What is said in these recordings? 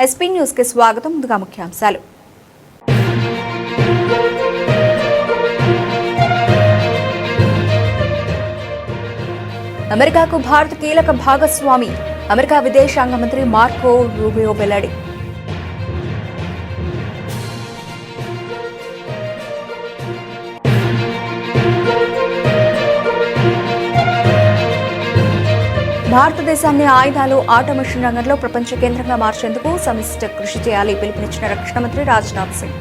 SP news కి స్వాగతం. ముందుగా ముఖ్యాంశాలు. అమెరికాకు భారత్ కీలక భాగస్వామి. అమెరికా విదేశాంగ మంత్రి మార్కో రూబియో వెల్లడి. భారతదేశాన్ని ఆయుధాలు, ఆటోమేషన్ రంగంలో ప్రపంచ కేంద్రంగా మార్చేందుకు సమిష్టి కృషి చేయాలి పిలుపునిచ్చిన రక్షణ మంత్రి రాజ్నాథ్ సింగ్.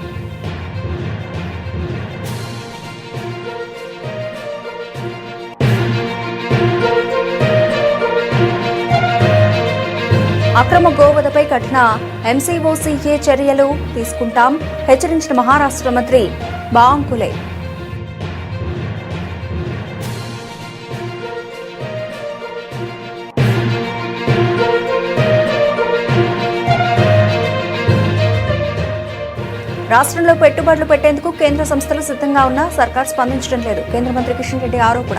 అక్రమ గోవధపై కఠిన ఎంసీఓసీఏ చర్యలు తీసుకుంటాం హెచ్చరించిన మహారాష్ట్ర మంత్రి బాంకులే. రాష్ట్రంలో పెట్టుబడులు పెట్టేందుకు కేంద్ర సంస్థలు సిద్ధంగా ఉన్నా సర్కార్ స్పందించడం లేదు. కేంద్ర మంత్రి కిషన్ రెడ్డి ఆరోపణ.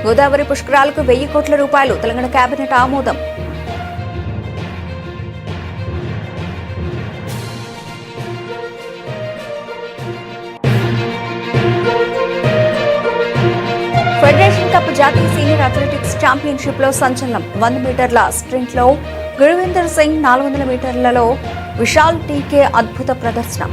గోదావరి పుష్కరాలకు 1000 కోట్ల రూపాయలు తెలంగాణ కేబినెట్ ఆమోదం. ఫెడరేషన్ కప్ జాతీయ సీనియర్ అథ్లెటిక్స్ ఛాంపియన్షిప్ లో సంచలనం. 100 మీటర్ల స్ప్రింట్ లో గురువిందర్ సింగ్, 400 మీటర్లలో విశాల్ టీకే అద్భుత ప్రదర్శన.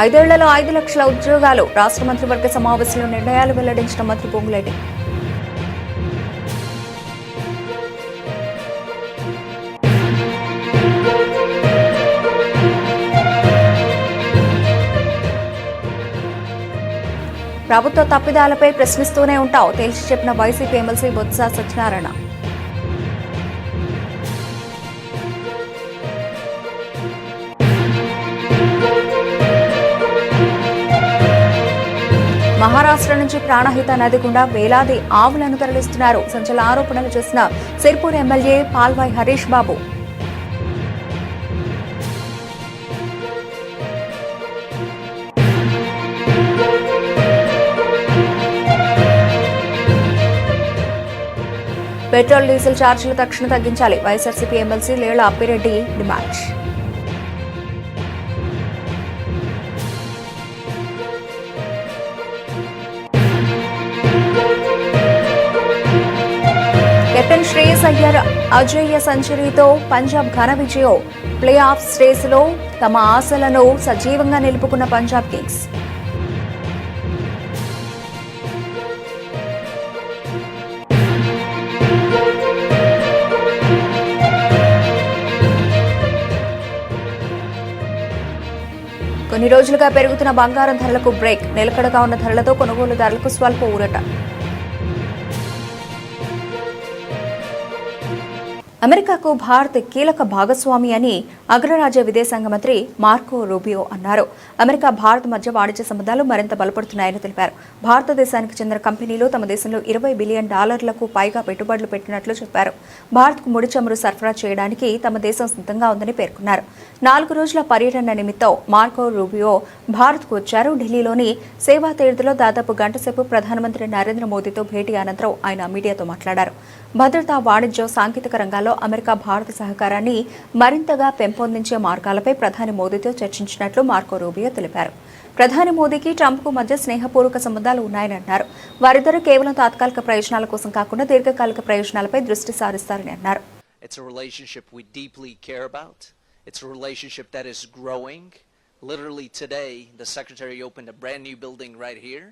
ఐదేళ్లలో 5 లక్షల ఉద్యోగాలు. రాష్ట్ర మంత్రివర్గ సమావేశంలో నిర్ణయాలు వెల్లడించిన మంత్రి పొంగులేటి. ప్రభుత్వ తప్పిదాలపై ప్రశ్నిస్తూనే ఉంటావు తేల్చి చెప్పిన వైసీపీ ఎమ్మెల్సీ బొత్స సత్యనారాయణ. మహారాష్ట్ర నుంచి ప్రాణహిత నది గుండా వేలాది ఆవులను తరలిస్తున్నారు. సంచలన ఆరోపణలు చేసిన Sirpur MLA Palvai Harish Babu. Petrol, diesel ఛార్జీలు తక్షణ తగ్గించాలి. YSRCP MLC Lella Appireddy demand. Captain Shreyas Iyer అజేయ సెంచరీతో పంజాబ్ ఘన విజయం. ప్లే ఆఫ్ రేసులో తమ ఆశలను సజీవంగా నిలుపుకున్న పంజాబ్ కింగ్స్. కొన్ని రోజులుగా పెరుగుతున్న బంగారం ధరలకు బ్రేక్. నిలకడగా ఉన్న ధరలతో కొనుగోలుదారులకు స్వల్ప ఊరట. అమెరికాకు భారత్ కీలక భాగస్వామి అని అగ్రరాజ్య విదేశాంగ మంత్రి మార్కో రూబియో అన్నారు. అమెరికా భారత్ మధ్య వాణిజ్య సంబంధాలు మరింత బలపడుతున్నాయని తెలిపారు. భారతదేశానికి చెందిన కంపెనీలు తమ దేశంలో $20 బిలియన్ పైగా పెట్టుబడులు పెట్టినట్లు చెప్పారు. భారత్కు ముడి చమురు సరఫరా చేయడానికి తమ దేశం సిద్ధంగా ఉందని పేర్కొన్నారు. 4 రోజుల పర్యటన నిమిత్తం మార్కో రూబియో భారత్కు వచ్చారు. ఢిల్లీలోని సేవా తీర్థలో దాదాపు గంట సేపు ప్రధానమంత్రి నరేంద్ర మోదీతో భేటీ అనంతరం ఆయన మీడియాతో మాట్లాడారు. భద్రతా, వాణిజ్య, సాంకేతిక రంగాల్లో అమెరికా భారత సహకారాన్ని మరింతగా పెంపొందించే మార్గాలపై ప్రధాని మోదీతో చర్చించినట్లు మార్కో రూబియో తెలిపారు. ప్రధాని మోదీకి ట్రంప్కు మధ్య స్నేహపూర్వక సంబంధాలు ఉన్నాయని అన్నారు. వారిద్దరూ కేవలం తాత్కాలిక ప్రయోజనాల కోసం కాకుండా దీర్ఘకాలిక ప్రయోజనాలపై దృష్టి సారిస్తారని అన్నారు. It's a relationship we deeply care about. It's a relationship that is growing. Literally today, the Secretary opened a brand new building right here.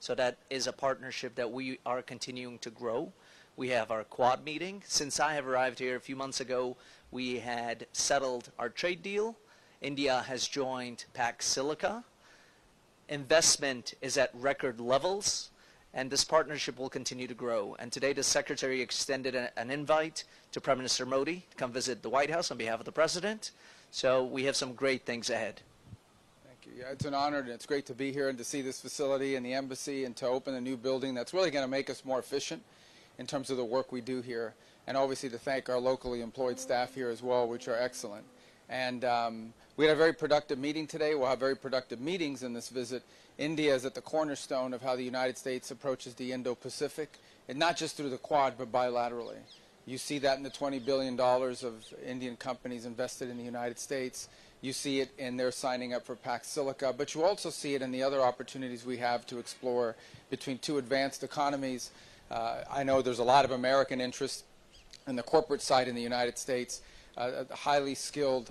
So that is a partnership that we are continuing to grow. We have our Quad meeting. Since I have arrived here a few months ago, we had settled our trade deal. India has joined Pax Silica. Investment is at record levels, and this partnership will continue to grow. And today the Secretary extended an invite to Prime Minister Modi to come visit the White House on behalf of the President. So we have some great things ahead. Thank you. Yeah, it's an honor, and it's great to be here and to see this facility and the embassy and to open a new building that's really going to make us more efficient in terms of the work we do here. And obviously to thank our locally employed staff here as well, which are excellent. And we had a very productive meeting today. We'll have very productive meetings in this visit. India is at the cornerstone of how the United States approaches the Indo-Pacific, and not just through the Quad, but bilaterally. You see that in the $20 billion of Indian companies invested in the United States. You see it in their signing up for Pax Silica, but you also see it in the other opportunities we have to explore between two advanced economies. I know there's a lot of American interest in the corporate side in the United States, highly skilled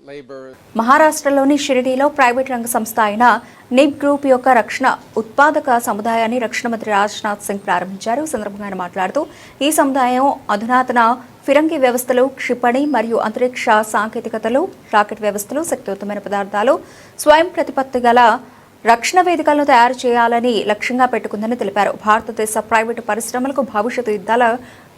labor. మహారాష్ట్రలోని షిరిడీలో private రంగ సంస్థ అయిన nib group యొక్క రక్షణ ఉత్పాదక సముదాయాన్ని రక్షణ మంత్రి రాజ్నాథ్ సింగ్ ప్రారంభించారు. ఈ సందర్భంగా ఆయన మాట్లాడుతూ ఈ సముదాయం అధునాతన ఫిరంగి వ్యవస్థలు, క్షిపణి మరియు అంతరిక్ష సాంకేతికతలు, రాకెట్ వ్యవస్థలు, శక్తివంతమైన పదార్థాలు, స్వయం ప్రతిపత్తి గల రక్షణ వేదికలను తయారు చేయాలని లక్ష్యంగా పెట్టుకుందని తెలిపారు. భారతదేశ ప్రైవేటు పరిశ్రమలకు భవిష్యత్తు యుద్ధాల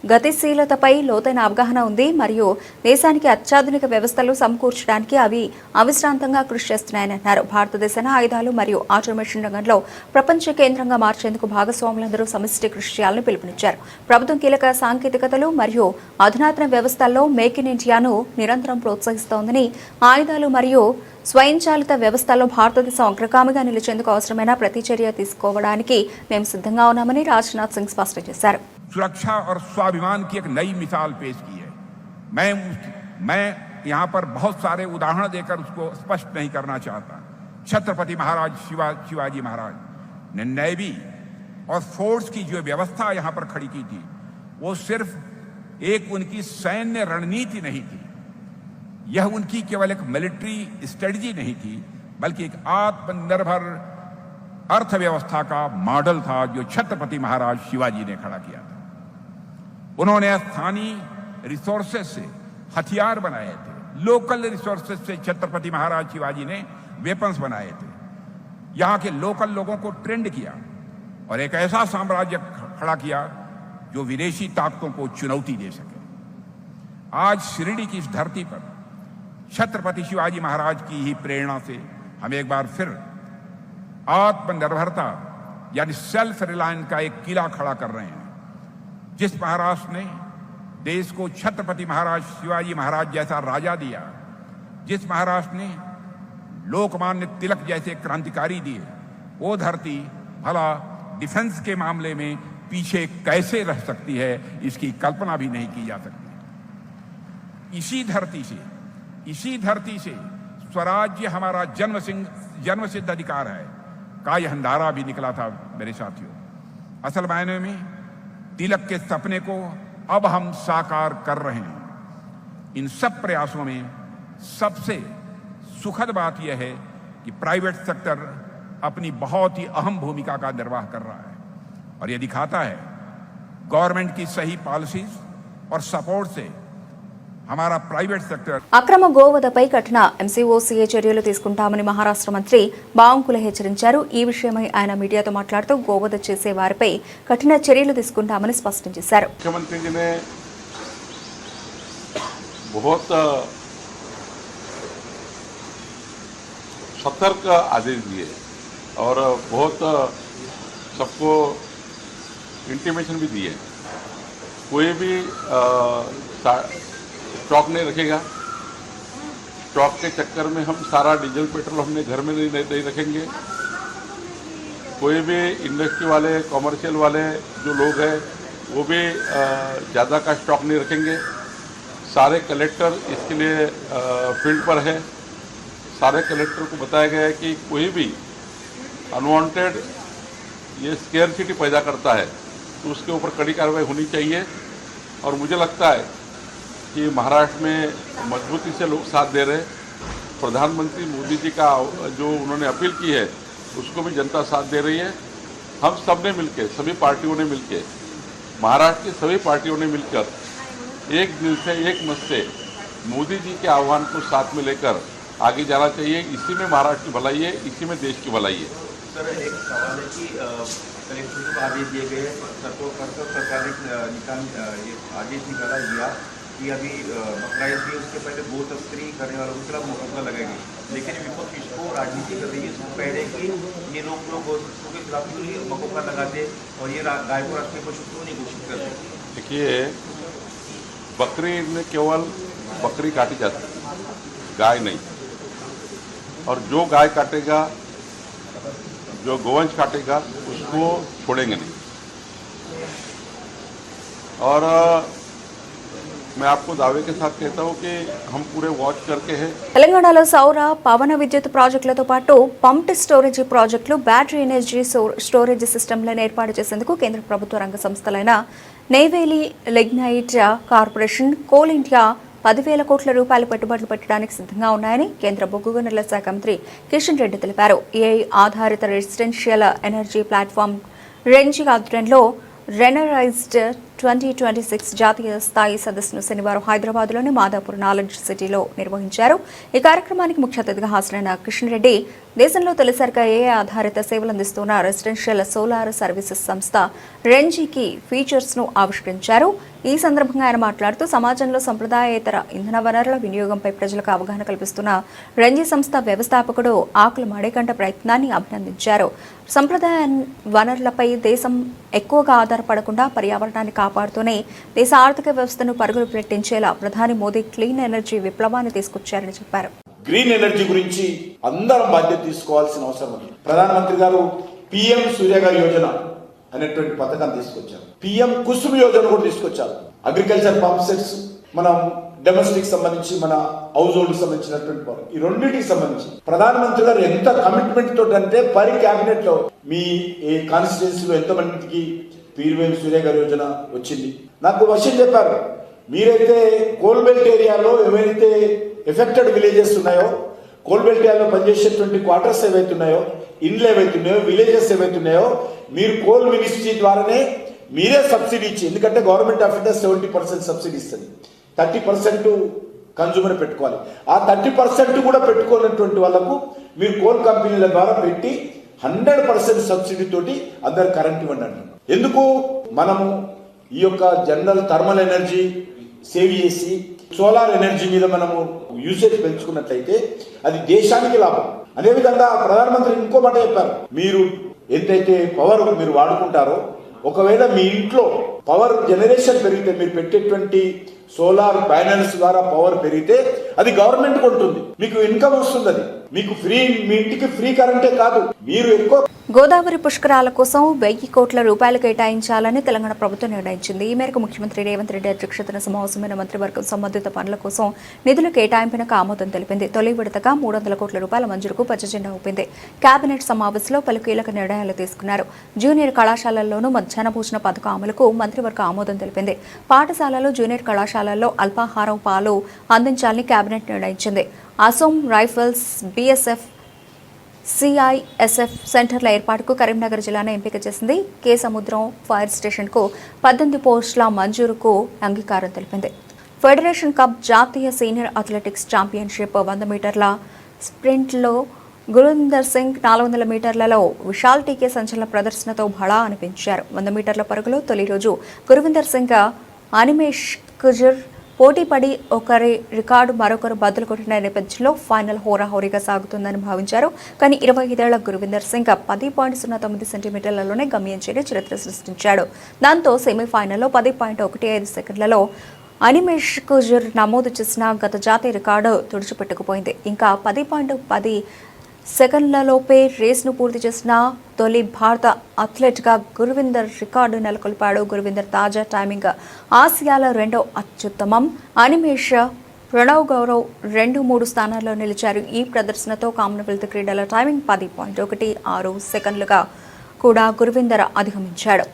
గతిశీలతపై లోతైన అవగాహన ఉంది మరియు దేశానికి అత్యాధునిక వ్యవస్థలు సమకూర్చడానికి అవి అవిశ్రాంతంగా కృషి చేస్తున్నాయని అన్నారు. భారతదేశాన్ని ఆయుధాలు మరియు ఆటోమేషన్ రంగంలో ప్రపంచ కేంద్రంగా మార్చేందుకు భాగస్వాములందరూ సమిష్టి కృషి చేయాలని పిలుపునిచ్చారు. ప్రభుత్వం కీలక సాంకేతికతలు మరియు అధునాతన వ్యవస్థల్లో మేక్ ఇన్ ఇండియాను నిరంతరం ప్రోత్సహిస్తోందని, ఆయుధాలు మరియు స్వయంచాలిత వ్యవస్థల్లో భారతదేశం అగ్రగామిగా నిలిచేందుకు అవసరమైన ప్రతి చర్య తీసుకోవడానికి మేము సిద్ధంగా ఉన్నామని రాజ్నాథ్ సింగ్ స్పష్టం చేశారు. सुरक्षा और स्वाभिमान की एक नई मिसाल पेश की है. मैं यहाँ पर बहुत सारे उदाहरण देकर उसको स्पष्ट नहीं करना चाहता. छत्रपति महाराज शिवाजी महाराज ने नेवी और फोर्स की जो व्यवस्था यहाँ पर खड़ी की थी, वो सिर्फ एक उनकी सैन्य रणनीति नहीं थी, यह उनकी केवल एक मिलिट्री स्ट्रेटजी नहीं थी, बल्कि एक आत्मनिर्भर अर्थव्यवस्था का मॉडल था जो छत्रपति महाराज शिवाजी ने खड़ा किया था. उन्होंने स्थानीय रिसोर्सेज से हथियार बनाए थे, लोकल रिसोर्सेज से छत्रपति महाराज शिवाजी ने वेपन्स बनाए थे, यहाँ के लोकल लोगों को ट्रेंड किया और एक ऐसा साम्राज्य खड़ा किया जो विदेशी ताकतों को चुनौती दे सके. आज शिरडी की इस धरती पर छत्रपति शिवाजी महाराज की ही प्रेरणा से हम एक बार फिर आत्मनिर्भरता यानी सेल्फ रिलायंस का एक किला खड़ा कर रहे हैं. जिस महाराष्ट्र ने देश को छत्रपति महाराज शिवाजी महाराज जैसा राजा दिया, जिस महाराष्ट्र ने लोकमान्य तिलक जैसे क्रांतिकारी दिए, वो धरती भला डिफेंस के मामले में पीछे कैसे रह सकती है, इसकी कल्पना भी नहीं की जा सकती. इसी धरती से स्वराज्य हमारा जन्मसिद्ध अधिकार है का यह नारा भी निकला था. मेरे साथियों, असल मायने में तिलक के सपने को अब हम साकार कर रहे हैं. इन सब प्रयासों में सबसे सुखद बात यह है कि प्राइवेट सेक्टर अपनी बहुत ही अहम भूमिका का निर्वाह कर रहा है और यह दिखाता है गवर्नमेंट की सही पॉलिसीज और सपोर्ट से हमारा प्राइवेट सेक्टर. అక్రమ గోవధపై కఠిన ఎంసీఓసీఏ చర్యలు తీసుకుంటామని మహారాష్ట్ర మంత్రి బావంకుల హెచ్చరించారు. ఈ విషయమై ఆయన మీడియాతో మాట్లాడుతూ గోవధ చేసే వారిపై కఠిన చర్యలు తీసుకుంటామని స్పష్టం చేశారు. मुख्यमंत्री जी ने बहुत सतर्क आदेश दिए और बहुत सबको इंटीमेशन भी दिए. कोई भी स्टॉक नहीं रखेगा. स्टॉक के चक्कर में हम सारा डीजल पेट्रोल हमने घर में नहीं रखेंगे. कोई भी इंडस्ट्री वाले, कॉमर्शियल वाले जो लोग हैं वो भी ज़्यादा का स्टॉक नहीं रखेंगे. सारे कलेक्टर इसके लिए फील्ड पर है. सारे कलेक्टर को बताया गया है कि कोई भी अनवांटेड ये स्केयरसिटी पैदा करता है तो उसके ऊपर कड़ी कार्रवाई होनी चाहिए. और मुझे लगता है कि महाराष्ट्र में मजबूती से लोग साथ दे रहे. प्रधानमंत्री मोदी जी का जो उन्होंने अपील की है उसको भी जनता साथ दे रही है. हम सब ने मिलकर, सभी पार्टियों ने मिलकर, महाराष्ट्र की सभी पार्टियों ने मिलकर एक दिल से, एक मत से मोदी जी के आह्वान को साथ में लेकर आगे जाना चाहिए. इसी में महाराष्ट्र की भलाई है, इसी में देश की भलाई है. सर, एक सवाल है कि कलेक्टर को आदेश दिए गए, सरकार ने आदेश निकाला दिया कि अभी बकरा ईद भी उसके पहले गो तस्करी करने वालों के खिलाफ मुकदमा लगाएगी, लेकिन विपक्ष इसको राजनीति कर रही है। इसको कह रहे हैं कि ये लोग गो तस्करों के खिलाफ क्यों नहीं मुकदमा लगाते और ये गाय को राष्ट्रीय पशु क्यों नहीं घोषित करते। देखिए, बकरी ईद में केवल बकरी काटी जाती है, गाय नहीं। और जो गाय काटेगा, जो गोवंश काटेगा, उसको छोड़ेंगे नहीं। और मैं आपको दावे के साथ कहता हूं कि हम पूरे वॉच करके हैं। తెలంగాణలో సౌర పవన విద్యుత్ ప్రాజెక్టులతో పాటు పంప్డ్ స్టోరేజ్ ప్రాజెక్టులు, బ్యాటరీ ఎనర్జీ స్టోరేజ్ సిస్టమ్లను ఏర్పాటు చేసేందుకు కేంద్ర ప్రభుత్వ రంగ సంస్థలైన నెయ్వేలి లిగ్నైట్ కార్పొరేషన్, కోల్ ఇండియా 10,000 కోట్ల రూపాయల పెట్టుబడులు పెట్టడానికి సిద్ధంగా ఉన్నాయని కేంద్ర బొగ్గు గనుల శాఖ మంత్రి కిషన్ రెడ్డి తెలిపారు. ఏఐ ఆధారిత రెసిడెన్షియల్ ఎనర్జీ ప్లాట్ఫామ్ రెంజీ ఆధ్వర్యంలో రెనరైజ్డ్ 2026 జాతీయ స్థాయి సదస్సును శనివారం హైదరాబాద్లోని మాదాపూర్ నాలెడ్జ్ సిటీలో నిర్వహించారు. ఈ కార్యక్రమానికి ముఖ్య అతిథిగా హాజరైన కిషన్ రెడ్డి దేశంలో తొలిసారిగా ఏఐ ఆధారిత సేవలు అందిస్తున్న రెసిడెన్షియల్ సోలార్ సర్వీసెస్ సంస్థ రెంజీకి ఫీచర్స్ను ఆవిష్కరించారు. ఈ సందర్భంగా ఆయన మాట్లాడుతూ సమాజంలో సంప్రదాయేతర ఇంధన వనరుల వినియోగంపై ప్రజలకు అవగాహన కల్పిస్తున్న రెంజీ సంస్థ వ్యవస్థాపకుడు ఆకుల మణికంఠ ప్రయత్నాన్ని అభినందించారు. సంప్రదాయ వనరులపై దేశం ఎక్కువగా ఆధారపడకుండా పర్యావరణాన్ని కాపాడుతూనే దేశ ఆర్థిక వ్యవస్థను పరుగులు పెట్టించేలా ప్రధాని మోదీ క్లీన్ ఎనర్జీ విప్లవాన్ని తీసుకొచ్చారని చెప్పారు. గ్రీన్ ఎనర్జీ గురించి అందరం బాధ్యత తీసుకోవాల్సిన అవసరం ఉంది. ప్రధానమంత్రి గారు పిఎం సూర్యగారి యోజన అనేటువంటి పథకాన్ని తీసుకొచ్చారు. పిఎం కుసుమ్ యోజన కూడా తీసుకొచ్చారు. అగ్రికల్చర్ పంప్ సెట్స్, మనం డొమెస్టిక్ సంబంధించి, మన హౌస్ హోల్డ్ సంబంధించినటువంటి ఈ రెండింటికి సంబంధించి ప్రధానమంత్రి గారు ఎంత కమిట్మెంట్ తోటి అంటే పరి క్యాబినెట్ లో మీ కాన్స్టిట్యున్సీలో ఎంత మందికి పిఎం సూర్యగారి యోజన వచ్చింది. నాకు విషయం చెప్పారు, మీరైతే కోల్బెల్ట్ ఏరియాలో ఏవైతే ఎఫెక్టెడ్ విలేజెస్ ఉన్నాయో, కోల్బెల్ట్ ఏరియాలో పనిచేసేటువంటి క్వార్టర్స్ ఏవైతున్నాయో, ఇండ్లు ఏవైతున్నాయో, విలేజెస్ ఏవైతున్నాయో, మీరు కోల్ మినిస్ట్రీ ద్వారానే మీరే సబ్సిడీ ఇచ్చి, ఎందుకంటే గవర్నమెంట్ ఆఫ్ ఇండియా 70% సబ్సిడీ ఇస్తుంది, 30% కన్జ్యూమర్ పెట్టుకోవాలి. ఆ 30% కూడా పెట్టుకోనటువంటి వాళ్ళకు మీరు కోల్ కంపెనీల ద్వారా పెట్టి 100% సబ్సిడీ తోటి అందరు కరెంట్ ఇవ్వండి అంటున్నారు. ఎందుకు? మనము ఈ యొక్క జనరల్ థర్మల్ ఎనర్జీ సేవ్ చేసి సోలార్ ఎనర్జీ మీద మనము యూసేజ్ పెంచుకున్నట్లయితే అది దేశానికి లాభం. అదేవిధంగా ప్రధానమంత్రి ఇంకో మాట చెప్పారు, మీరు ఎంతైతే పవర్ మీరు వాడుకుంటారో, ఒకవేళ మీ ఇంట్లో పవర్ జనరేషన్ పెరిగితే, మీరు పెట్టేటువంటి సోలార్ ప్యానెల్స్ ద్వారా పవర్ పెరిగితే అది గవర్నమెంట్ కొంటుంది, మీకు ఇన్కమ్ వస్తుంది. అది మీకు ఫ్రీ, మీ ఇంటికి ఫ్రీ కరెంటే కాదు, మీరు ఎక్కువ. గోదావరి పుష్కరాల కోసం 1,000 కోట్ల రూపాయలు కేటాయించాలని తెలంగాణ ప్రభుత్వం నిర్ణయించింది. ఈ మేరకు ముఖ్యమంత్రి రేవంత్ రెడ్డి అధ్యక్షతన సమావేశమైన మంత్రివర్గం సంబంధిత పనుల కోసం నిధుల కేటాయింపునకు ఆమోదం తెలిపింది. తొలి విడతగా 300 కోట్ల రూపాయల మంజూరుకు పచ్చజెండా ఊపింది. కేబినెట్ సమావేశంలో పలు కీలక నిర్ణయాలు తీసుకున్నారు. జూనియర్ కళాశాలల్లోనూ మధ్యాహ్న భోజన పథకం అమలుకు మంత్రివర్గం ఆమోదం తెలిపింది. పాఠశాలలు, జూనియర్ కళాశాలల్లో అల్పాహారం, పాలు అందించాలని కేబినెట్ నిర్ణయించింది. అసోం రైఫల్స్, బీఎస్ఎఫ్, సిఐఎస్ఎఫ్ సెంటర్ల ఏర్పాటుకు కరీంనగర్ జిల్లాను ఎంపిక చేసింది. కే సముద్రం ఫైర్ స్టేషన్కు 18 పోస్టుల మంజూరుకు అంగీకారం తెలిపింది. ఫెడరేషన్ కప్ జాతీయ సీనియర్ అథ్లెటిక్స్ ఛాంపియన్షిప్ 100 మీటర్ల స్ప్రింట్లో గురువిందర్ సింగ్, 400 మీటర్లలో విశాల్ టీకే సంచలన ప్రదర్శనతో భళా అనిపించారు. 100 మీటర్ల పరుగులో తొలి రోజు గురువిందర్ సింగ్, అనిమేష్ కుజర్ పోటీపడి ఒకరి రికార్డు మరొకరు బదులు కొట్టిన నేపథ్యంలో ఫైనల్ హోరాహోరీగా సాగుతుందని భావించారు. కానీ 25 ఏళ్ల గురువిందర్ సింగ్ 10.09 సెంటీమీటర్లలోనే గమ్యం చేరి చరిత్ర సృష్టించాడు. దాంతో సెమీఫైనల్లో 10.15 సెకండ్లలో అనిమేష్ కుజర్ నమోదు చేసిన గత జాతీయ రికార్డు తుడిచిపెట్టుకుపోయింది. ఇంకా 10.10 సెకండ్లలోపే రేస్ను పూర్తి చేసిన తొలి భారత అథ్లెట్గా గురువిందర్ రికార్డు నెలకొల్పాడు. గురువిందర్ తాజా టైమింగ్ ఆసియాలో 2వ అత్యుత్తమం. అనిమేష్, ప్రణవ్ గౌరవ్ 2-3 స్థానాల్లో నిలిచారు. ఈ ప్రదర్శనతో కామన్వెల్త్ క్రీడల టైమింగ్ 10.16 సెకండ్లుగా కూడా గురువిందర్ అధిగమించాడు.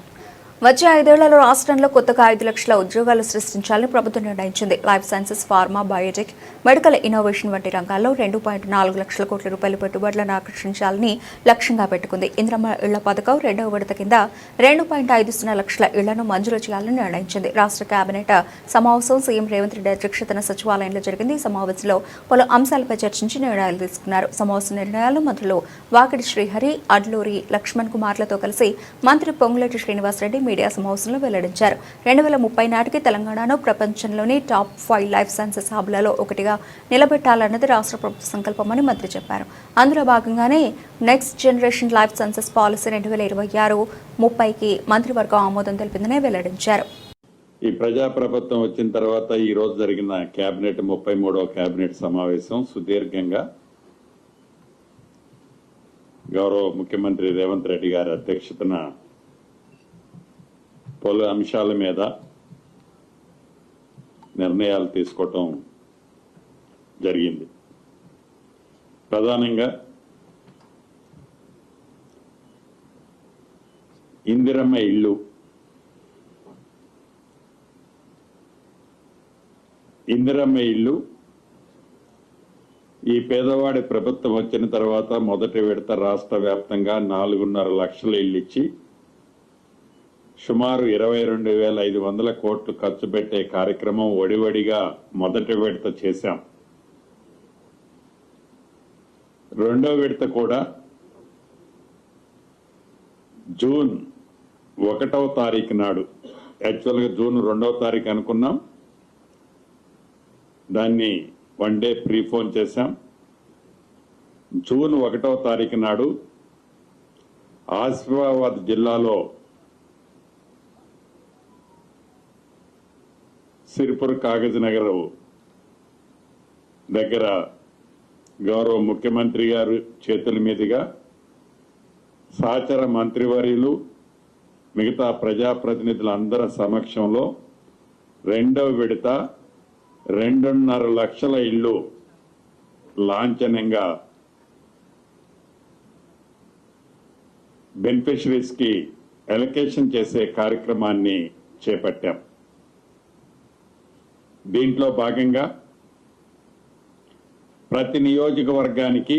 వచ్చే 5 ఏళ్లలో రాష్ట్రంలో కొత్తగా 5 లక్షల ఉద్యోగాలు సృష్టించాలని ప్రభుత్వం నిర్ణయించింది. Life sciences, pharma, Biotech, medical innovation వంటి రంగాల్లో 2.4 లక్షల కోట్ల రూపాయల పెట్టుబడులను ఆకర్షించాలని లక్ష్యంగా పెట్టుకుంది. ఇంద్రమ్మ ఇళ్ల పథకం 2వ విడత కింద 2.50 లక్షల ఇళ్లను మంజూరు చేయాలని నిర్ణయించింది. రాష్ట్ర కేబినెట్ సమావేశం సీఎం రేవంత్ రెడ్డి అధ్యక్షతన సచివాలయంలో జరిగింది. ఈ సమావేశంలో పలు అంశాలపై చర్చించి నిర్ణయాలు తీసుకున్నారు. సమావేశ నిర్ణయాలు మంత్రులు వాకిడి శ్రీహరి, అడ్లూరి లక్ష్మణ్ కుమార్లతో కలిసి మంత్రి పొంగులేటి శ్రీనివాసరెడ్డి మీడియా సమావేశంలో వెల్లడించారు. 2030 నాటికి తెలంగాణను ప్రపంచంలోని టాప్ 5 లైఫ్ సైన్సెస్ హబ్లలో ఒకటిగా నిలబెట్టాలన్నది రాష్ట్ర ప్రభుత్వ సంకల్పమని మంత్రి చెప్పారు. అందులో భాగంగానే next generation life sciences policy 2026-30కి మంత్రివర్గం ఆమోదం తెలిపిందని వెల్లడించారు. ఈ ప్రజాప్రభుత్వం వచ్చిన తర్వాత ఈ రోజు జరిగిన కేబినెట్ 33వ కేబినెట్ సమావేశం సుదీర్ఘంగా గౌరవ ముఖ్యమంత్రి రేవంత్ రెడ్డి గారి అధ్యక్షతన పలు అంశాల మీద నిర్ణయాలు తీసుకోవటం జరిగింది. ప్రధానంగా ఇందిరమ్మ ఇల్లు, ఈ పేదవాడి ప్రభుత్వం వచ్చిన తర్వాత మొదటి విడత రాష్ట్ర వ్యాప్తంగా 4.5 లక్షల ఇల్లు ఇచ్చి సుమారు 22,500 కోట్లు ఖర్చు పెట్టే కార్యక్రమం ఒడివడిగా మొదటి విడత చేశాం. రెండో విడత కూడా జూన్ 1వ తారీఖు నాడు, యాక్చువల్గా జూన్ 2వ తారీఖు అనుకున్నాం, దాన్ని 1 డే ప్రీఫోన్ చేశాం. జూన్ 1వ తారీఖు నాడు ఆసిఫాబాద్ జిల్లాలో సిరిపుర్ కాగజ్ నగర్ దగ్గర గౌరవ ముఖ్యమంత్రి గారు చేతుల మీదుగా సహచర మంత్రివర్యులు మిగతా ప్రజాప్రతినిధులందరి సమక్షంలో రెండవ విడత 2.5 లక్షల ఇల్లు లాంఛనంగా బెనిఫిషరీస్ కి అలొకేషన్ చేసే కార్యక్రమాన్ని చేపట్టాం. దీంట్లో భాగంగా ప్రతి నియోజకవర్గానికి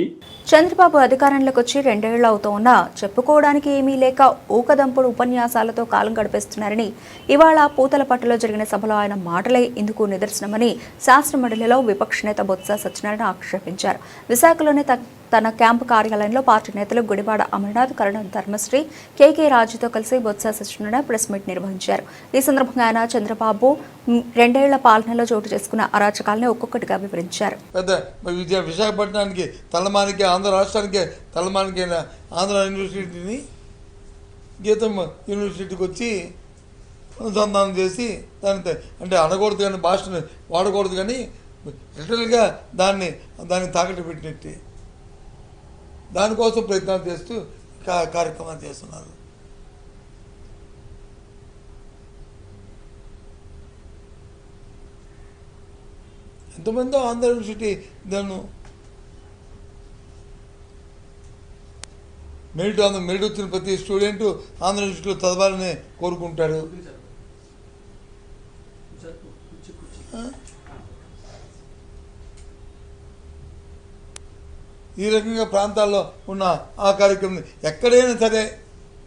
చంద్రబాబు అధికారంలోకి వచ్చి 2 ఏళ్లు అవుతోన్నా చెప్పుకోవడానికి ఏమీ లేక ఊకదంపుడు ఉపన్యాసాలతో కాలం గడిపేస్తున్నారని ఇవాళ పూతలపట్టులో జరిగిన సభలో ఆయన మాటలే ఇందుకు నిదర్శనమని శాసనమండలిలో విపక్ష నేత బొత్స సత్యనారాయణ ఆక్షేపించారు. విశాఖలోని తన క్యాంపు కార్యాలయంలో పార్టీ నేతలు గుడివాడ అమర్నాథ్, కరణం ధర్మశ్రీ, కేకే రాజుతో కలిసి బొత్స సత్యనారాయణ ప్రెస్ మీట్ నిర్వహించారు. ఈ సందర్భంగా ఆయన చంద్రబాబు 2 ఏళ్ల పాలనలో చోటు చేసుకున్న అరాచకాలను ఒక్కొక్కటిగా వివరించారు. విశాఖపట్నానికి తలమానికి, ఆంధ్ర రాష్ట్రానికి తలమానికి ఆంధ్ర యూనివర్సిటీని గీతం యూనివర్సిటీకి వచ్చి అనుసంధానం చేసి దాని అంటే అనకూడదు కానీ, భాషను వాడకూడదు కానీ లిటరల్గా దాన్ని తాకట్టు పెట్టినట్టు దానికోసం ప్రయత్నాలు చేస్తూ కార్యక్రమాలు చేస్తున్నారు. ఎంతమందో ఆంధ్ర యూనివర్సిటీ దాన్ని మెరిట్ వచ్చిన ప్రతి స్టూడెంట్ ఆంధ్ర యూనివర్సిటీలో చదవాలని కోరుకుంటారు. ఈ రకంగా ప్రాంతాల్లో ఉన్న ఆ కార్యక్రమం ఎక్కడైనా సరే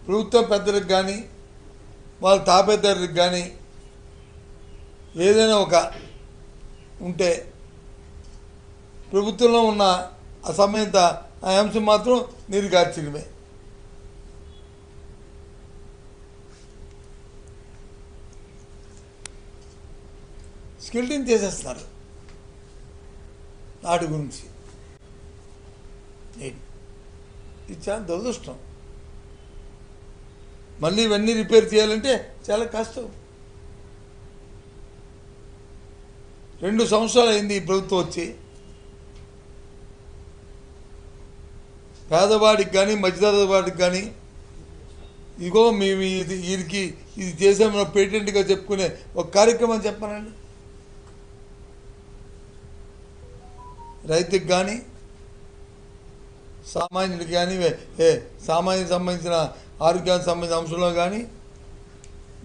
ప్రభుత్వ పెద్దలకు కానీ వాళ్ళ తాపేదారులకు కానీ ఏదైనా ఒక ఉంటే ప్రభుత్వంలో ఉన్న అసమయత ఆ అంశం మాత్రం నీరు కార్చడమే. స్కిల్టింగ్ చేసేస్తున్నారు నాటి గురించి. ఇది చాలా దురదృష్టం. మళ్ళీ ఇవన్నీ రిపేర్ చేయాలంటే చాలా కష్టం. 2 సంవత్సరాలు అయింది ఈ ప్రభుత్వం వచ్చి. పేదవాడికి కానీ మధ్యతరగతి వాడికి కానీ ఇదిగో మేము వీరికి ఇది చేసామని పేటెంట్గా చెప్పుకునే ఒక కార్యక్రమం చెప్పానండి. రైతుకి కానీ సామాన్యుడికి కానీ సామాన్యునికి సంబంధించిన ఆరోగ్యానికి సంబంధించిన అంశంలో కానీ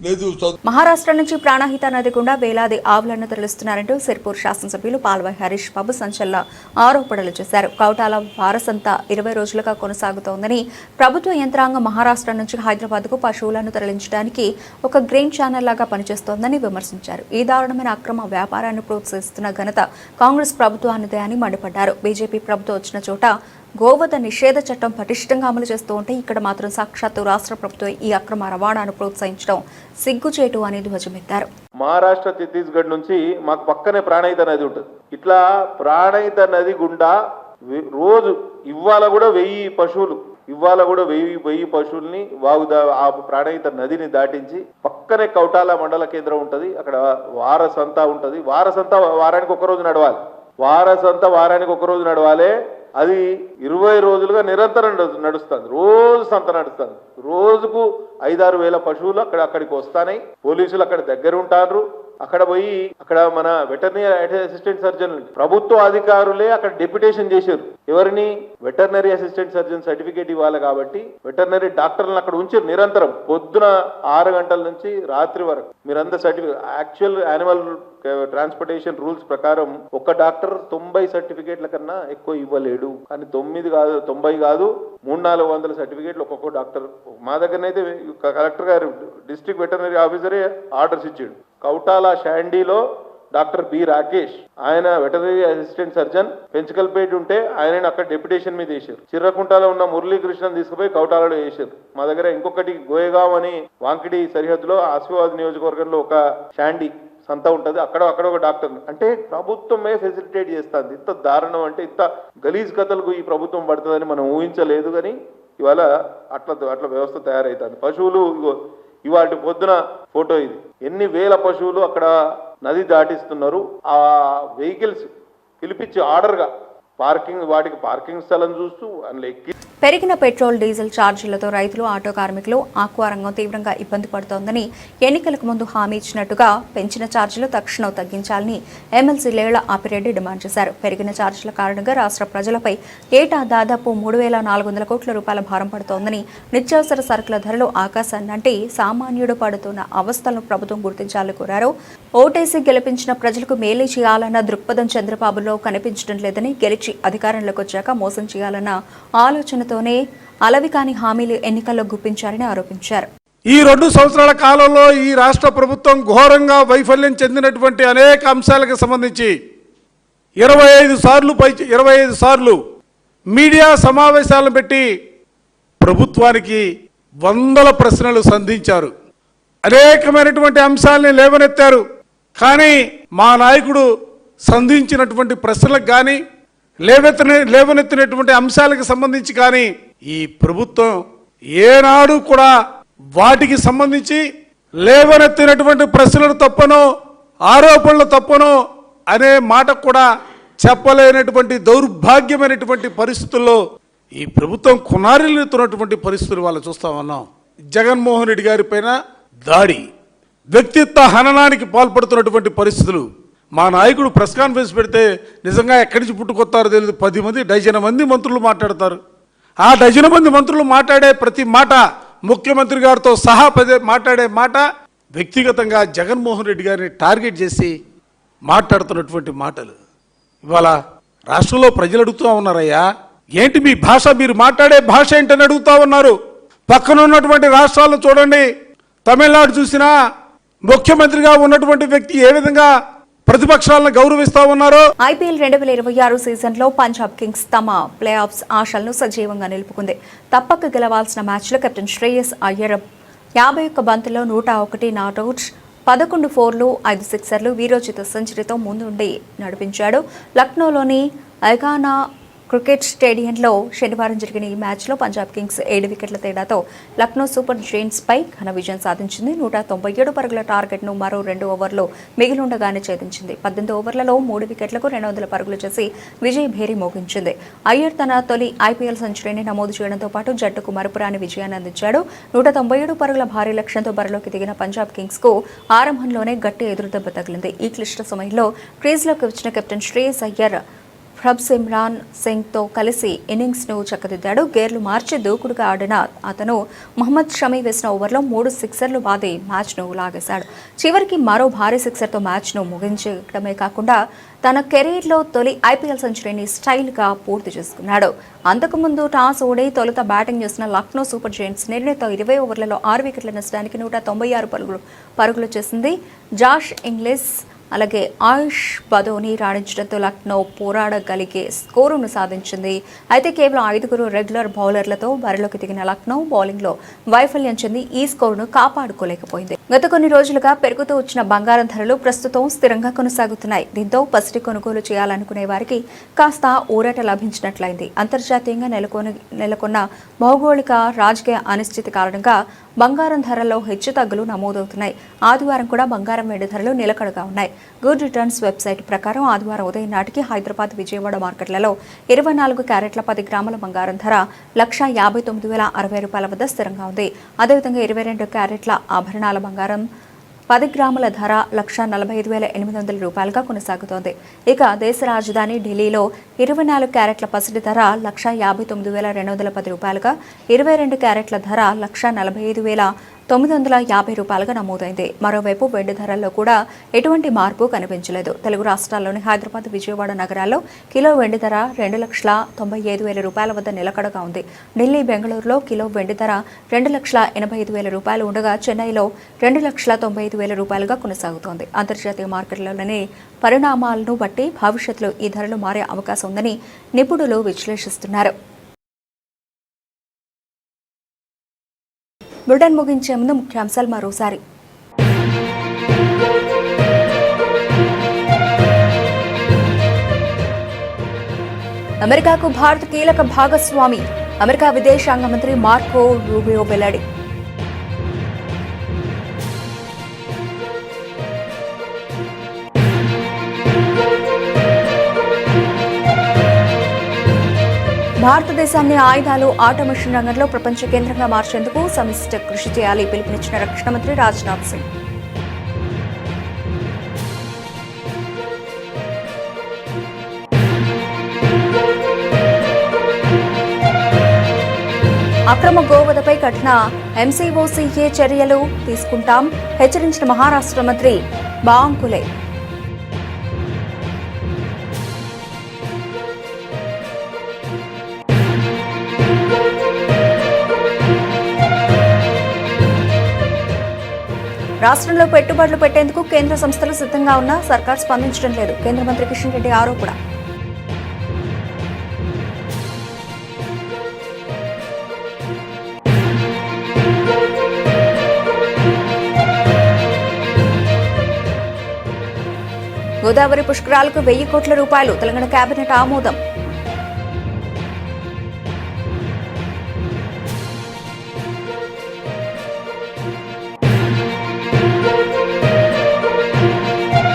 లేదు. మహారాష్ట్ర నుంచి ప్రాణహిత నది గుండా వేలాది ఆవులను తరలిస్తున్నారంటూ సిర్పూర్ శాసనసభ్యులు పాల్వాయి హరీష్ బాబు సంచలన ఆరోపణలు చేశారు. కౌటాల వారసంతా 20 రోజులుగా కొనసాగుతోందని, ప్రభుత్వ యంత్రాంగం మహారాష్ట్ర నుంచి హైదరాబాద్కు పశువులను తరలించడానికి ఒక గ్రెయిన్ ఛానల్ లాగా పనిచేస్తోందని విమర్శించారు. ఈ దారుణమైన అక్రమ వ్యాపారాన్ని ప్రోత్సహిస్తున్న ఘనత కాంగ్రెస్ ప్రభుత్వానిదే అని మండిపడ్డారు. బీజేపీ ప్రభుత్వం వచ్చిన చోట గోవధ నిషేధ చట్టం పటిష్టంగా అమలు చేస్తూ ఉంటే ఇక్కడ మాత్రం సాక్షాత్తు రాష్ట్ర ప్రభుత్వం ఈ అక్రమ రవాణాను ప్రోత్సహించడం సిగ్గుచేటు అని ధ్వజమెత్తారు. మహారాష్ట్ర ఛత్తీస్గఢ్ నుంచి మాకు పక్కనే ప్రాణహిత నది ఉంటుంది. ఇట్లా ప్రాణహిత నది గుండా రోజు ఇవాళ కూడా 1000 పశువులు ఇవాళ కూడా 1000 పశువుల్ని ఆ ప్రాణహిత నదిని దాటించి పక్కనే కౌటాల మండల కేంద్రం ఉంటుంది. అక్కడ వారసంత ఉంటుంది. వారసంత వారానికి ఒక రోజు నడవాలి. అది 20 రోజులుగా నిరంతరం నడుస్తుంది. రోజు సంత నడుస్తుంది. రోజుకు 5-6 వేల పశువులు అక్కడికి వస్తాయి. పోలీసులు అక్కడ దగ్గర ఉంటారు. అక్కడ పోయి అక్కడ మన వెటర్నరీ అసిస్టెంట్ సర్జన్ ప్రభుత్వ అధికారులే అక్కడ డెప్యుటేషన్ చేశారు. ఎవరిని? వెటర్నరీ అసిస్టెంట్ సర్జన్ సర్టిఫికేట్ ఇవ్వాలి కాబట్టి వెటర్నరీ డాక్టర్లను అక్కడ ఉంచారు. నిరంతరం పొద్దున 6 గంటల నుంచి రాత్రి వరకు మీరంతా certificate. Actual animal transportation rules ప్రకారం ఒక డాక్టర్ 90 సర్టిఫికేట్ల కన్నా ఎక్కువ ఇవ్వలేడు. కానీ 90 కాదు 300-400 సర్టిఫికేట్లు ఒక్కొక్క డాక్టర్. మా దగ్గరనైతే కలెక్టర్ గారు డిస్ట్రిక్ట్ వెటర్నరీ ఆఫీసరే ఆర్డర్స్ ఇచ్చాడు. కౌటాల షాండీలో డాక్టర్ బి రాకేష్, ఆయన వెటర్నరీ అసిస్టెంట్ సర్జన్, పెంచకల్పేట ఉంటే ఆయన అక్కడ డెప్యుటేషన్ మీద వేశారు. చిర్రకుంటలో ఉన్న మురళీకృష్ణన్ తీసుకుపోయి కౌటాలలో వేశారు. మా దగ్గర ఇంకొకటి గోయగావ్ అని వాంకిడి సరిహద్దులో ఆసిఫాబాద్ నియోజకవర్గంలో ఒక షాండీ సంత ఉంటుంది. అక్కడ ఒక డాక్టర్. అంటే ప్రభుత్వమే ఫెసిలిటేట్ చేస్తుంది. ఇంత దారుణం అంటే ఇంత గలీజ్ కథలకు ఈ ప్రభుత్వం పడుతుందని మనం ఊహించలేదు. కానీ ఇవాళ అట్లా వ్యవస్థ తయారైతుంది. పశువులు ఇవాటి పొద్దున ఫోటో ఇది. ఎన్ని వేల పశువులు అక్కడ నది దాటిస్తున్నారు. ఆ వెహికల్స్ పిలిపించి ఆర్డర్గా వాటికి పార్కింగ్ స్థలం చూస్తూ అందులో ఎక్కి. పెరిగిన పెట్రోల్ డీజిల్ ఛార్జీలతో రైతులు, ఆటో కార్మికులు, ఆక్వా రంగం తీవ్రంగా ఇబ్బంది పడుతోందని ఎన్నికలకు ముందు హామీ ఇచ్చినట్టుగా పెంచిన ఛార్జీలు తక్షణం తగ్గించాలని ఎమ్మెల్సీ లేళ్ల ఆపిరెడ్డి డిమాండ్ చేశారు. పెరిగిన ఛార్జీల కారణంగా రాష్ట్ర ప్రజలపై ఏటా దాదాపు 3,400 కోట్ల రూపాయల భారం పడుతోందని, నిత్యావసర సరుకుల ధరలు ఆకాశాన్నంటే సామాన్యుడు పడుతున్న అవస్థలను ప్రభుత్వం గుర్తించాలని కోరారు. ఓటేసి గెలిపించిన ప్రజలకు మేలు చేయాలన్న దృక్పథం చంద్రబాబులో కనిపించడం లేదని, గెలిచి అధికారంలోకి వచ్చాక మోసం చేయాలన్న ఆలోచనతోనే అలవికాని హామీలు ఎన్నికల్లో గుప్పించారని ఆరోపించారు. ఈ 2 సంవత్సరాల కాలంలో ఈ రాష్ట్ర ప్రభుత్వం ఘోరంగా వైఫల్యం చెందినటువంటి అనేక అంశాలకు సంబంధించి 25 సార్లు మీడియా సమావేశాలను పెట్టి ప్రభుత్వానికి వందల ప్రశ్నలు సంధించారు. అనేకమైనటువంటి అంశాలని లేవనెత్తారు. కానీ మా నాయకుడు సంధించినటువంటి ప్రశ్నలకు కానీ లేవనెత్తినటువంటి అంశాలకు సంబంధించి కానీ ఈ ప్రభుత్వం ఏనాడు కూడా వాటికి సంబంధించి లేవనెత్తినటువంటి ప్రశ్నలు తప్పనో ఆరోపణలు తప్పనో అనే మాట కూడా చెప్పలేనటువంటి దౌర్భాగ్యమైనటువంటి పరిస్థితుల్లో ఈ ప్రభుత్వం కొనారిల్లుతున్నటువంటి పరిస్థితులు వాళ్ళు చూస్తా ఉన్నాం. జగన్మోహన్ రెడ్డి గారి పైన దాడి, వ్యక్తిత్వ హననానికి పాల్పడుతున్నటువంటి పరిస్థితులు. మా నాయకుడు ప్రెస్ కాన్ఫరెన్స్ పెడితే నిజంగా ఎక్కడి నుంచి పుట్టుకొస్తారో తెలియదు. 10 డజన్ మంది మంత్రులు మాట్లాడతారు. ఆ డజన్ మంది మంత్రులు మాట్లాడే ప్రతి మాట, ముఖ్యమంత్రి గారితో సహా మాట్లాడే మాట వ్యక్తిగతంగా జగన్మోహన్ రెడ్డి గారిని టార్గెట్ చేసి మాట్లాడుతున్నటువంటి మాటలు. ఇవాళ రాష్ట్రంలో ప్రజలు అడుగుతూ ఉన్నారయ్యా, ఏంటి మీ భాష, మీరు మాట్లాడే భాష ఏంటని అడుగుతూ ఉన్నారు. పక్కన ఉన్నటువంటి రాష్ట్రాలను చూడండి. తమిళనాడు చూసినా ముఖ్యమంత్రిగా ఉన్నటువంటి వ్యక్తి ఏ విధంగా ప్రతిపక్షాలను గౌరవిస్తా ఉన్నారు. ఐపీఎల్ 2026 సీజన్లో పంజాబ్ కింగ్స్ తమ ప్లే ఆఫ్స్ ఆశలను సజీవంగా నిలుపుకుంది. తప్పక గెలవాల్సిన మ్యాచ్లో కెప్టెన్ శ్రేయస్ అయ్యర్ 51 బంతుల్లో 101 నాట్అవుట్స్, 11 4లు, 5 సిక్సర్లు, వీరోచిత సెంచరీతో ముందుండి నడిపించాడు. లక్నోలోని ఐగానా క్రికెట్ స్టేడియంలో శనివారం జరిగిన ఈ మ్యాచ్లో పంజాబ్ కింగ్స్ 7 వికెట్ల తేడాతో లక్నో సూపర్ జైంట్స్ పై ఘన విజయం సాధించింది. 197 పరుగుల టార్గెట్ను మరో 2 ఓవర్లో మిగిలుండగానే ఛేదించింది. 18 ఓవర్లలో 3 వికెట్లకు 200 పరుగులు చేసి విజయ్ భేరి మోగించింది. అయ్యర్ తన తొలి ఐపీఎల్ సెంచరీని నమోదు చేయడంతో పాటు జట్టుకు మరుపురాని విజయాన్ని అందించాడు. 197 పరుగుల భారీ లక్ష్యంతో బరిలోకి దిగిన పంజాబ్ కింగ్స్ కు ఆరంభంలోనే గట్టి ఎదురుదెబ్బ తగిలింది. ఈ క్లిష్ట సమయంలో క్రీజ్లోకి వచ్చిన కెప్టెన్ శ్రేయస్ అయ్యర్ ప్రభ్సిమ్రాన్ సింగ్తో కలిసి ఇన్నింగ్స్ను చక్కదిద్దాడు. గేర్లు మార్చి దూకుడుగా ఆడిన అతను మహమ్మద్ షమీ వేసిన ఓవర్లో 3 సిక్సర్లు బాది మ్యాచ్ను లాగేశాడు. చివరికి మరో భారీ సిక్సర్తో మ్యాచ్ను ముగించడమే కాకుండా తన కెరీర్లో తొలి ఐపీఎల్ సెంచరీని స్టైల్గా పూర్తి చేసుకున్నాడు. అంతకుముందు టాస్ ఓడి తొలుత బ్యాటింగ్ చేసిన లక్నో సూపర్ జైంట్స్ నిర్ణీత 20 ఓవర్లలో 6 వికెట్ల నష్టానికి 196 పరుగులు చేసింది. జాష్ ఇంగ్లీష్ అలాగే ఆయుష్ బదోని రాణించడంతో లక్నో పోరాడగలిగే స్కోరును సాధించింది. అయితే కేవలం 5 రెగ్యులర్ బౌలర్లతో బరిలోకి దిగిన లక్నో బౌలింగ్లో వైఫల్యం చెంది ఈ స్కోరును కాపాడుకోలేకపోయింది. గత కొన్ని రోజులుగా పెరుగుతూ వచ్చిన బంగారం ధరలు ప్రస్తుతం స్థిరంగా కొనసాగుతున్నాయి. దీంతో పసిడి కొనుగోలు చేయాలనుకునే వారికి కాస్త ఊరట లభించినట్లయింది. అంతర్జాతీయంగా నెలకొన్న భౌగోళిక రాజకీయ అనిశ్చితి కారణంగా బంగారం ధరల్లో హెచ్చుతగ్గులు నమోదవుతున్నాయి. ఆదివారం కూడా బంగారం వెండి ధరలు నిలకడగా ఉన్నాయి. గుడ్ రిటర్న్స్ వెబ్సైట్ ప్రకారం ఆదివారం ఉదయం నాటికి హైదరాబాద్, విజయవాడ మార్కెట్లలో 24 క్యారెట్ల 10 గ్రాముల బంగారం ధర ₹1,59,060 వద్ద స్థిరంగా ఉంది. అదేవిధంగా 22 క్యారెట్ల ఆభరణాల బంగారం 10 గ్రాముల ధర ₹1,45,800 కొనసాగుతోంది. ఇక దేశ రాజధాని ఢిల్లీలో 24 క్యారెట్ల పసిడి ధర ₹1,59,210, 22 క్యారెట్ల ధర ₹1,45,950 నమోదైంది. మరోవైపు వెండి ధరల్లో కూడా ఎటువంటి మార్పు కనిపించలేదు. తెలుగు రాష్ట్రాల్లోని హైదరాబాద్, విజయవాడ నగరాల్లో కిలో వెండి ధర ₹2,95,000 వద్ద నిలకడగా ఉంది. ఢిల్లీ, బెంగళూరులో కిలో వెండి ధర ₹2,85,000 ఉండగా చెన్నైలో ₹2,95,000 కొనసాగుతోంది. అంతర్జాతీయ మార్కెట్లలోని పరిణామాలను బట్టి భవిష్యత్తులో ఈ ధరలు మారే అవకాశం ఉందని నిపుణులు విశ్లేషిస్తున్నారు. బులెటిన్ ముగించే ముందు ముఖ్యాంశాలు మరోసారి. అమెరికాకు భారత్ కీలక భాగస్వామి, అమెరికా విదేశాంగ మంత్రి మార్కో రూబియో వెల్లడి. భారతదేశాన్ని ఆయుధాలు, ఆటోమేషన్ రంగంలో ప్రపంచ కేంద్రంగా మార్చేందుకు సమిష్టి కృషి చేయాలి పిలుపునిచ్చిన రక్షణ మంత్రి రాజ్నాథ్ సింగ్. అక్రమ గోవధపై కఠిన ఎంసీఓసీఏ చర్యలు తీసుకుంటాం, హెచ్చరించిన మహారాష్ట్ర మంత్రి బాంకులే. రాష్ట్రంలో పెట్టుబడులు పెట్టేందుకు కేంద్ర సంస్థలు సిద్ధంగా ఉన్నా సర్కార్ స్పందించడం లేదు. కేంద్ర మంత్రి కిషన్ రెడ్డి ఆరోపణ. గోదావరి పుష్కరాలకు 1,000 కోట్ల రూపాయలు తెలంగాణ కేబినెట్ ఆమోదం.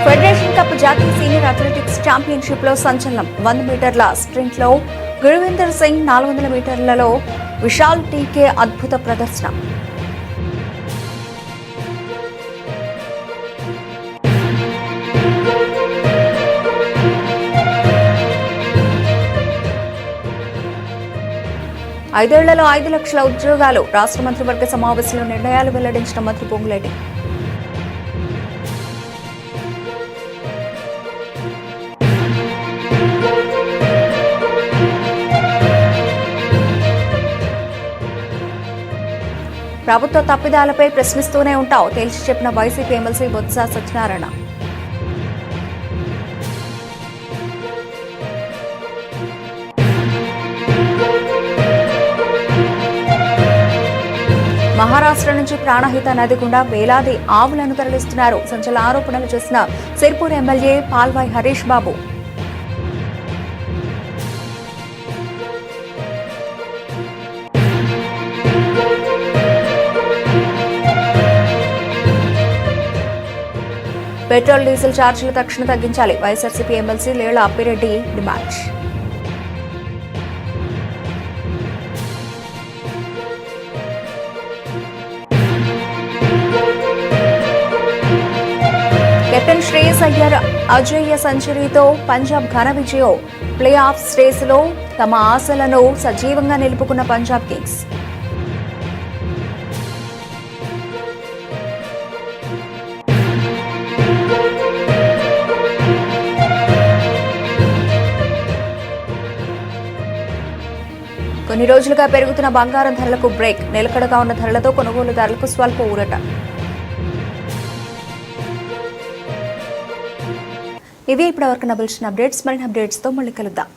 ఫెడరేషన్ కప్ జాతీయ సీనియర్ అథ్లెటిక్స్ ఛాంపియన్షిప్ లో సంచలనం. 100 మీటర్ల స్ప్రింట్ లో గురువిందర్ సింగ్, 400 మీటర్లలో విశాల్ టీకే అద్భుత ప్రదర్శన. ఐదేళ్లలో 5 లక్షల ఉద్యోగాలు. రాష్ట్ర మంత్రివర్గ సమావేశంలో నిర్ణయాలు వెల్లడించిన మంత్రి పొంగులేటి. ప్రభుత్వ తప్పిదాలపై ప్రశ్నిస్తూనే ఉంటాం, తేల్చి చెప్పిన వైసీపీ ఎమ్మెల్సీ బొత్స సత్యనారాయణ. మహారాష్ట్ర నుంచి ప్రాణహిత నది గుండా వేలాది ఆవులను తరలిస్తున్నారు. సంచలన ఆరోపణలు చేసిన Sirpur MLA Palvai Harish Babu. Petrol, diesel ఛార్జీలు తక్షణ తగ్గించాలి. YSRCP MLC Lella Appireddy demand. Captain Shreyas Iyer అజేయ సెంచరీతో పంజాబ్ ఘన విజయం. ప్లే ఆఫ్ రేసులో తమ ఆశలను సజీవంగా నిలుపుకున్న పంజాబ్ కింగ్స్. కొన్ని రోజులుగా పెరుగుతున్న బంగారం ధరలకు బ్రేక్. నిలకడగా ఉన్న ధరలతో కొనుగోలుదారులకు స్వల్ప ఊరట. ఇవి ఇప్పటివరకు నబిల్చిన అప్డేట్స్. మరిన్ని అప్డేట్స్తో మళ్ళీ కలుద్దాం.